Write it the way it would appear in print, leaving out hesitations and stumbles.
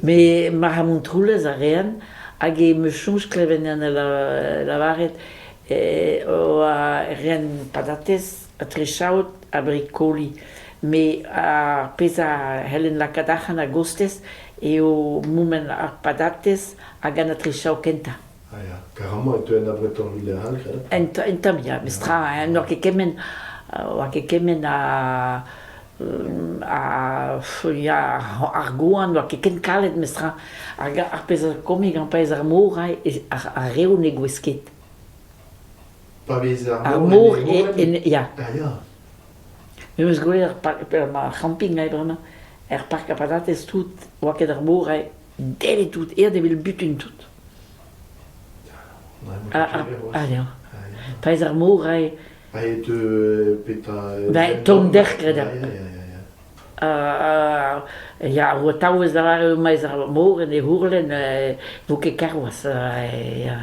Me ma ha mont roulez a rean, hag e me chonj kleven an lavaret o a rean patates, a trechaout, a bricoli. Me a peza helen lakadachan a gostez o moumen ar patates hag an a trechaout kenta. Ah ja, carrément, tu en abreton vile hal, kada? Entam ya, mestra, nor ket kemen ar goan, nor ket ken kalet mestra, ar peza komik an pez ar morai ar reo ne gwesket. Pa vez Ar mor ya. Ah ja. Meus gwe ar camping ai brema, parc a patates tout, oa ket ar morai, dele tout, de vel butun tout. Ah ja. Pez ar morai, Pa et peta... tom derkreda. Ja. Ja, o taouez da var maiz ar moren e hurlen, vo ket karwas, ja.